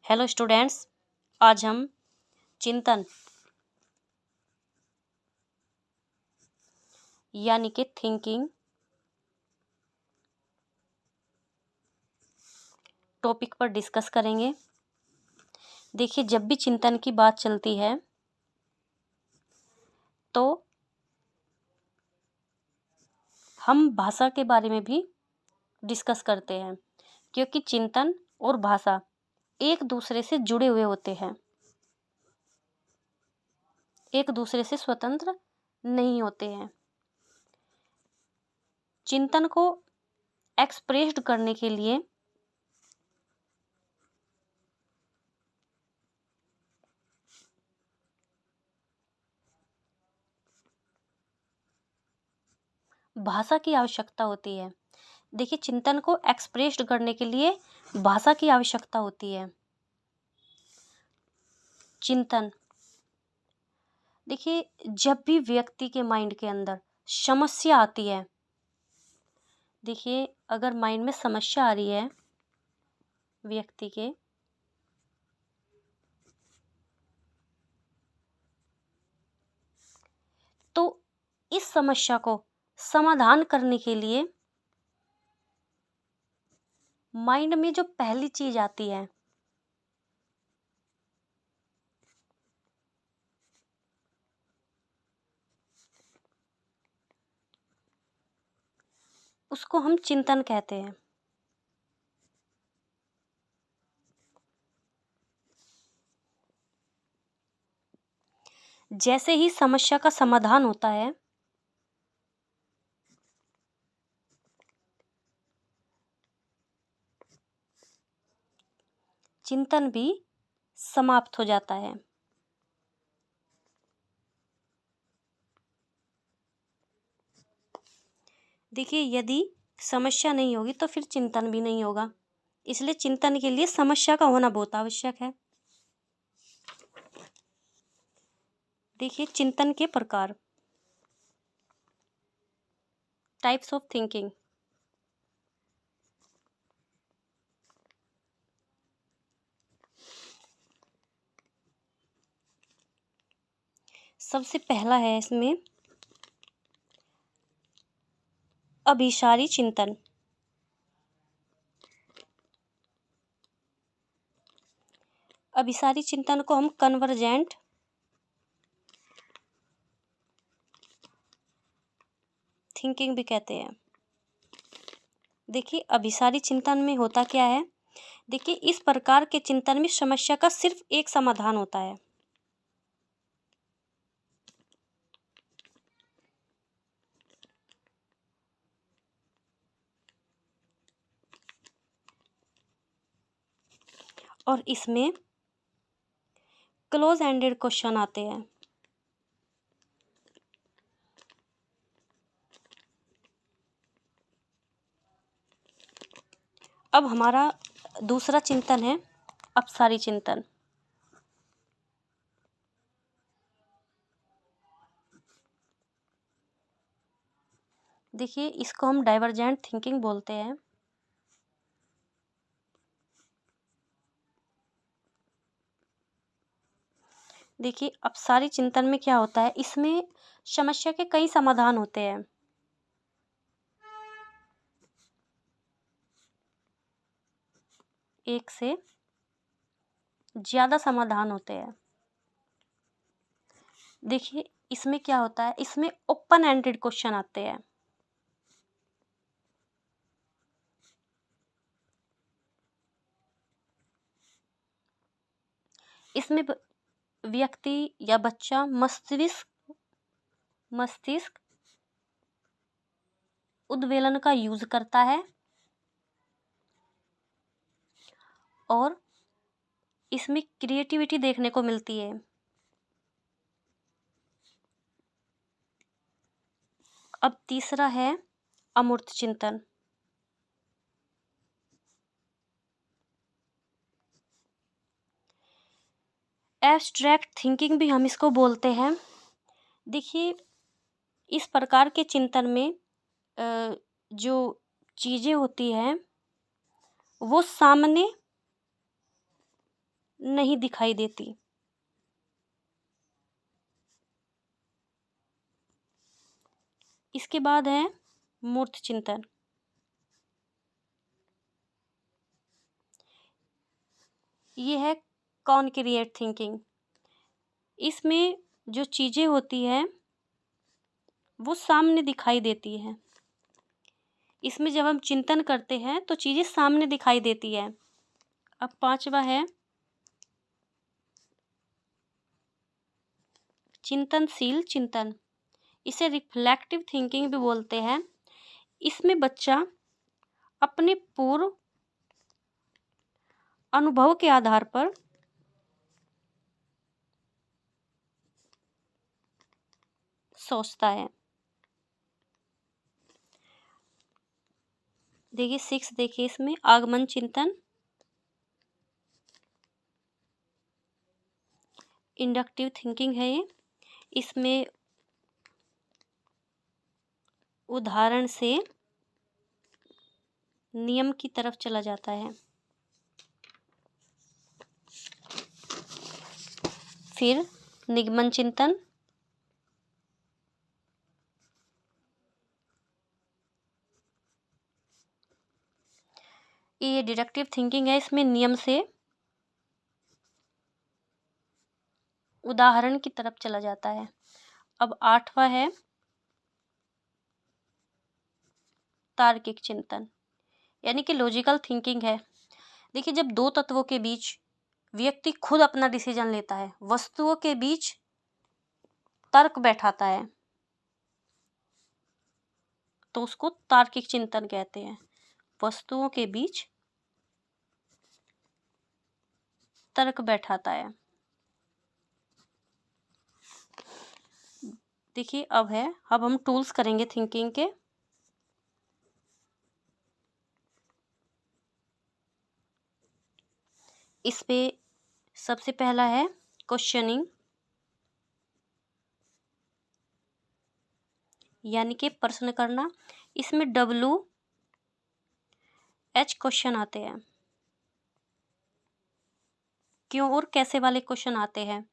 Hello students, आज हम चिंतन यानी कि थिंकिंग टॉपिक पर डिस्कस करेंगे। देखिए, जब भी चिंतन की बात चलती है तो हम भाषा के बारे में भी डिस्कस करते हैं, क्योंकि चिंतन और भाषा एक दूसरे से जुड़े हुए होते हैं, एक दूसरे से स्वतंत्र नहीं होते हैं। चिंतन को एक्सप्रेस्ड करने के लिए भाषा की आवश्यकता होती है। देखिए, चिंतन को एक्सप्रेस्ड करने के लिए भाषा की आवश्यकता होती है। चिंतन, देखिए, जब भी व्यक्ति के माइंड के अंदर समस्या आती है, देखिए, अगर माइंड में समस्या आ रही है व्यक्ति के, तो इस समस्या को समाधान करने के लिए माइंड में जो पहली चीज आती है उसको हम चिंतन कहते हैं। जैसे ही समस्या का समाधान होता है, चिंतन भी समाप्त हो जाता है। देखिए, यदि समस्या नहीं होगी तो फिर चिंतन भी नहीं होगा, इसलिए चिंतन के लिए समस्या का होना बहुत आवश्यक है। देखिए, चिंतन के प्रकार, टाइप्स ऑफ थिंकिंग। सबसे पहला है इसमें अभिसारी चिंतन। अभिसारी चिंतन को हम कन्वर्जेंट थिंकिंग भी कहते हैं। देखिए, अभिसारी चिंतन में होता क्या है, देखिए, इस प्रकार के चिंतन में समस्या का सिर्फ एक समाधान होता है। और इसमें क्लोज एंडेड क्वेश्चन आते हैं। अब हमारा दूसरा चिंतन है अपसारी चिंतन। देखिए, इसको हम डाइवर्जेंट थिंकिंग बोलते हैं। देखिए, अपसारी चिंतन में क्या होता है, इसमें समस्या के कई समाधान होते हैं। एक से ज्यादा समाधान होते हैं। देखिए, इसमें क्या होता है, इसमें ओपन एंडेड क्वेश्चन आते हैं। इसमें व्यक्ति या बच्चा मस्तिष्क उद्वेलन का यूज करता है और इसमें क्रिएटिविटी देखने को मिलती है। अब तीसरा है अमूर्त चिंतन। एब्स्ट्रैक्ट थिंकिंग भी हम इसको बोलते हैं। देखिए, इस प्रकार के चिंतन में जो चीजें होती हैं वो सामने नहीं दिखाई देती। इसके बाद है मूर्त चिंतन। ये है कॉन्क्रिएट थिंकिंग। इसमें जो चीज़ें होती है वो सामने दिखाई देती है। इसमें जब हम चिंतन करते हैं तो चीज़ें सामने दिखाई देती है। अब पांचवा है चिंतनशील चिंतन। इसे रिफ्लेक्टिव थिंकिंग भी बोलते हैं। इसमें बच्चा अपने पूर्व अनुभव के आधार पर सोचता है। देखिए 6 देखिए, इसमें आगमन चिंतन, इंडक्टिव थिंकिंग है ये। इसमें उदाहरण से नियम की तरफ चला जाता है। फिर निगमन चिंतन, ये डिडक्टिव थिंकिंग है। इसमें नियम से उदाहरण की तरफ चला जाता है। अब आठवां है तार्किक चिंतन, यानी कि लॉजिकल थिंकिंग है। देखिए जब दो तत्वों के बीच व्यक्ति खुद अपना डिसीजन लेता है, वस्तुओं के बीच तर्क बैठाता है, तो उसको तार्किक चिंतन कहते हैं। वस्तुओं के बीच तर्क बैठाता है। देखिए अब हम टूल्स करेंगे थिंकिंग के। इस पे सबसे पहला है क्वेश्चनिंग, यानी कि प्रश्न करना। इसमें WH क्वेश्चन आते हैं, क्यों और कैसे वाले क्वेश्चन आते हैं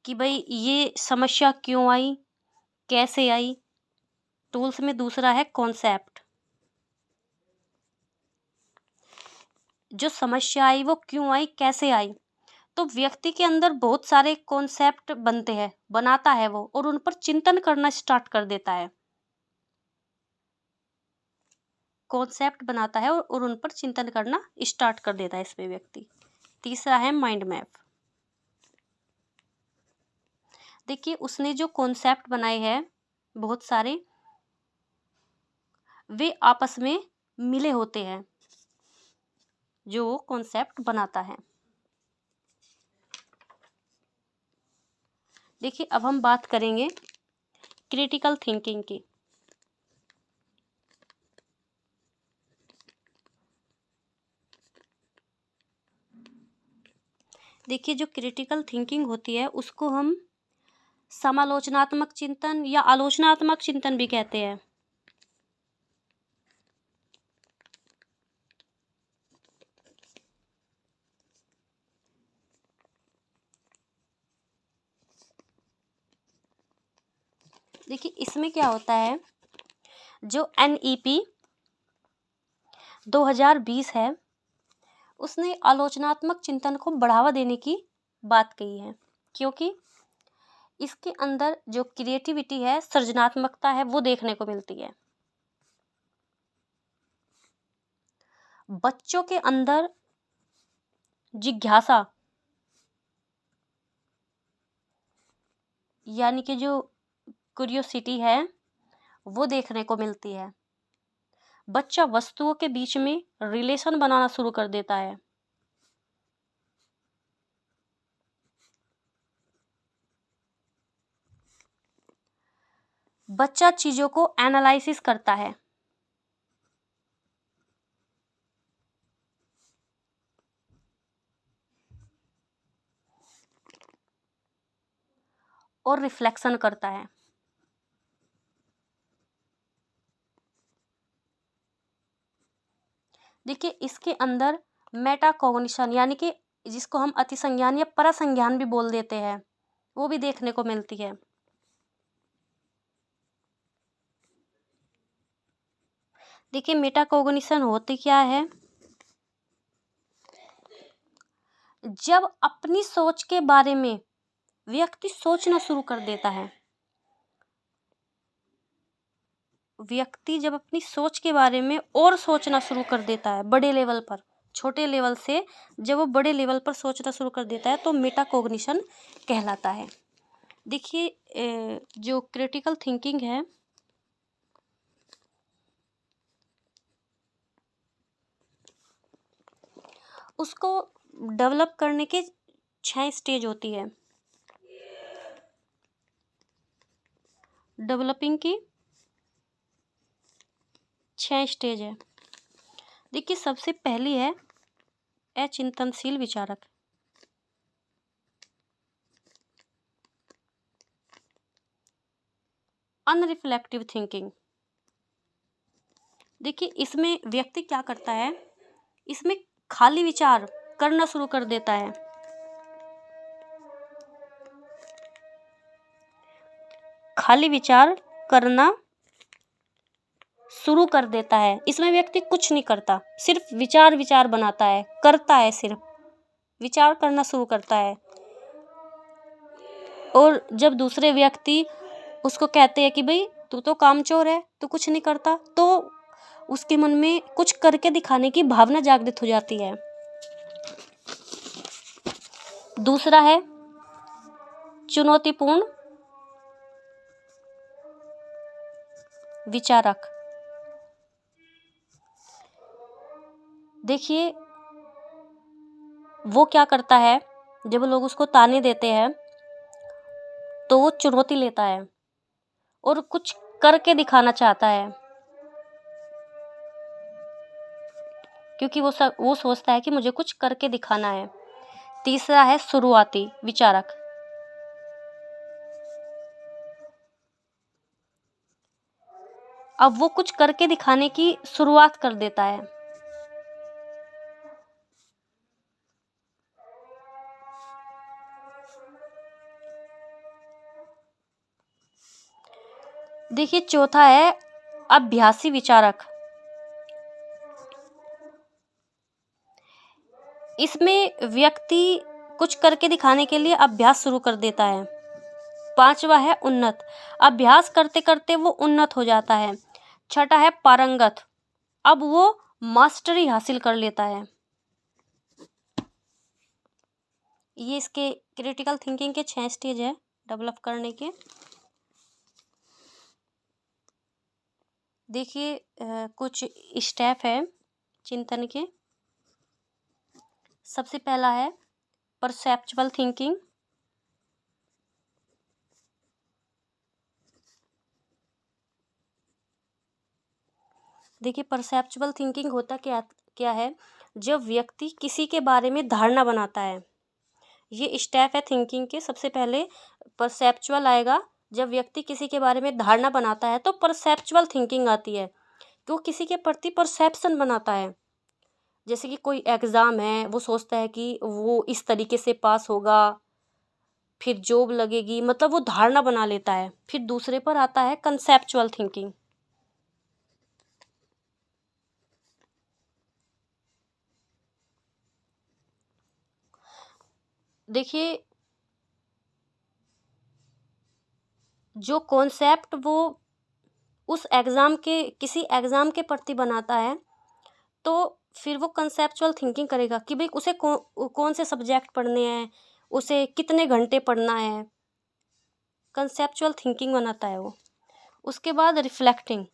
कि भाई ये समस्या क्यों आई, कैसे आई। टूल्स में दूसरा है कॉन्सेप्ट, जो समस्या आई वो क्यों आई, कैसे आई। तो व्यक्ति के अंदर बहुत सारे कॉन्सेप्ट बनते हैं, बनाता है वो, और उन पर चिंतन करना स्टार्ट कर देता है। कॉन्सेप्ट बनाता है और उन पर चिंतन करना स्टार्ट कर देता है इसमें व्यक्ति। तीसरा है माइंड मैप। देखिए उसने जो कॉन्सेप्ट बनाए हैं बहुत सारे, वे आपस में मिले होते हैं जो वो कॉन्सेप्ट बनाता है। देखिए अब हम बात करेंगे क्रिटिकल थिंकिंग की। देखिए जो क्रिटिकल थिंकिंग होती है उसको हम समालोचनात्मक चिंतन या आलोचनात्मक चिंतन भी कहते हैं। देखिए इसमें क्या होता है, जो NEP 2020 है उसने आलोचनात्मक चिंतन को बढ़ावा देने की बात कही है, क्योंकि इसके अंदर जो क्रिएटिविटी है, सृजनात्मकता है, वो देखने को मिलती है। बच्चों के अंदर जिज्ञासा, यानी कि जो क्यूरियोसिटी है वो देखने को मिलती है। बच्चा वस्तुओं के बीच में रिलेशन बनाना शुरू कर देता है। बच्चा चीजों को एनालाइसिस करता है। और रिफ्लेक्शन करता है। देखिए इसके अंदर मेटाकॉग्निशन, यानी कि जिसको हम अतिसंज्ञान या परसंज्ञान भी बोल देते हैं, वो भी देखने को मिलती है। देखिए मेटाकॉग्निशन होती क्या है? जब अपनी सोच के बारे में व्यक्ति सोचना शुरू कर देता है, व्यक्ति जब अपनी सोच के बारे में और सोचना शुरू कर देता है बड़े लेवल पर, छोटे लेवल से जब वो बड़े लेवल पर सोचना शुरू कर देता है तो मेटाकॉग्निशन कहलाता है। देखिए जो क्रिटिकल थिंकिंग है, उसको डेवलप करने के 6 स्टेज होती है। डेवलपिंग की 6 स्टेज है। देखिए सबसे पहली है अचिंतनशील विचारक। अनरिफ्लेक्टिव थिंकिंग। देखिए इसमें व्यक्ति क्या करता है, इसमें खाली विचार करना शुरू कर देता है। खाली विचार करना शुरू कर देता है। इसमें व्यक्ति कुछ नहीं करता, सिर्फ विचार विचार बनाता है, करता है, सिर्फ विचार करना शुरू करता है। और जब दूसरे व्यक्ति उसको कहते हैं कि भाई तू तो कामचोर है, तू कुछ नहीं करता, तो उसके मन में कुछ करके दिखाने की भावना जागृत हो जाती है। दूसरा है चुनौतीपूर्ण विचारक। देखिए वो क्या करता है, जब लोग उसको ताने देते हैं तो वो चुनौती लेता है और कुछ करके दिखाना चाहता है, क्योंकि वो सोचता है कि मुझे कुछ करके दिखाना है। तीसरा है शुरुआती विचारक। अब वो कुछ करके दिखाने की शुरुआत कर देता है। देखिए चौथा है अभ्यासी विचारक। इसमें व्यक्ति कुछ करके दिखाने के लिए अभ्यास शुरू कर देता है। पांचवा है उन्नत। अभ्यास करते करते वो उन्नत हो जाता है। छठा है पारंगत। अब वो मास्टरी हासिल कर लेता है। ये इसके क्रिटिकल थिंकिंग के 6 स्टेज है डेवलप करने के। देखिए कुछ स्टेप है चिंतन के। सबसे पहला है परसेप्चुअल थिंकिंग। देखिए परसेप्चुअल थिंकिंग होता क्या है, जब व्यक्ति किसी के बारे में धारणा बनाता है। ये स्टेप है थिंकिंग के। सबसे पहले परसेप्चुअल आएगा, जब व्यक्ति किसी के बारे में धारणा बनाता है तो परसेप्चुअल थिंकिंग आती है, कि वो किसी के प्रति परसेप्शन बनाता है। जैसे कि कोई एग्ज़ाम है, वो सोचता है कि वो इस तरीके से पास होगा, फिर जॉब लगेगी, मतलब वो धारणा बना लेता है। फिर दूसरे पर आता है कंसेप्चुअल थिंकिंग। देखिए जो कॉन्सेप्ट वो उस एग्ज़ाम के किसी एग्ज़ाम के प्रति बनाता है, तो फिर वो कंसेप्चुअल थिंकिंग करेगा कि भाई उसे कौन से सब्जेक्ट पढ़ने हैं, उसे कितने घंटे पढ़ना है। कंसेप्चुअल थिंकिंग बनाता है वो। उसके बाद रिफ्लेक्टिंग।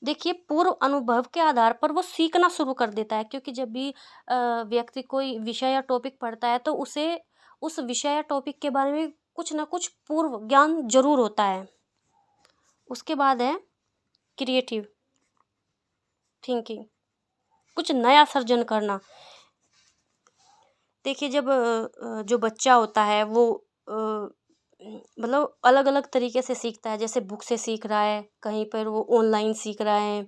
देखिए पूर्व अनुभव के आधार पर वो सीखना शुरू कर देता है, क्योंकि जब भी व्यक्ति कोई विषय या टॉपिक पढ़ता है तो उसे उस विषय या टॉपिक के बारे में कुछ ना कुछ पूर्व ज्ञान जरूर होता है। उसके बाद है क्रिएटिव थिंकिंग, कुछ नया सर्जन करना। देखिए जब जो बच्चा होता है वो मतलब अलग अलग तरीके से सीखता है। जैसे बुक से सीख रहा है, कहीं पर वो ऑनलाइन सीख रहा है,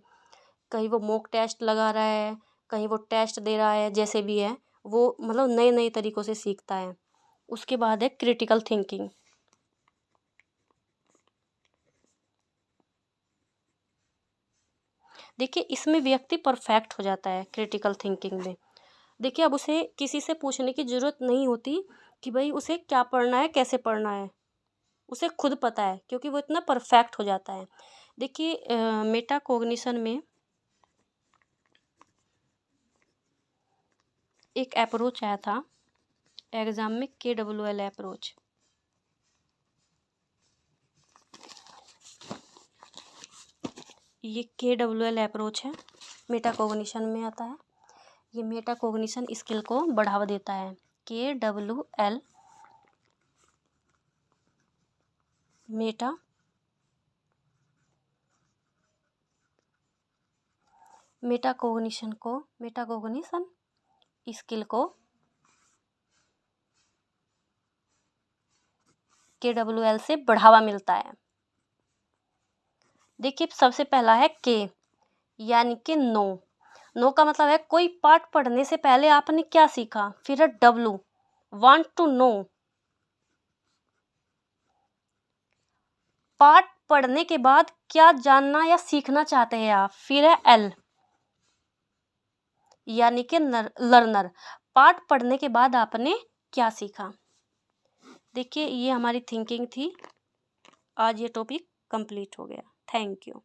कहीं वो मॉक टेस्ट लगा रहा है, कहीं वो टेस्ट दे रहा है, जैसे भी है वो मतलब नए नए तरीक़ों से सीखता है। उसके बाद है क्रिटिकल थिंकिंग। देखिए इसमें व्यक्ति परफेक्ट हो जाता है क्रिटिकल थिंकिंग में। देखिए अब उसे किसी से पूछने की ज़रूरत नहीं होती कि भाई उसे क्या पढ़ना है, कैसे पढ़ना है, उसे खुद पता है क्योंकि वो इतना परफेक्ट हो जाता है। देखिए मेटाकॉग्निशन में एक अप्रोच आया था एग्ज़ाम में, KWL अप्रोच। ये KWL अप्रोच है, मेटाकॉग्निशन में आता है। ये मेटाकॉग्निशन स्किल को बढ़ावा देता है। KWL मेटाकॉग्निशन स्किल को KWL से बढ़ावा मिलता है। देखिए सबसे पहला है के, यानी कि नो। नो का मतलब है कोई पाठ पढ़ने से पहले आपने क्या सीखा। फिर है W, वांट टू नो, पाठ पढ़ने के बाद क्या जानना या सीखना चाहते हैं आप। फिर है L, यानी कि लर्नर, पाठ पढ़ने के बाद आपने क्या सीखा। देखिए ये हमारी थिंकिंग थी। आज ये टॉपिक कंप्लीट हो गया। Thank you.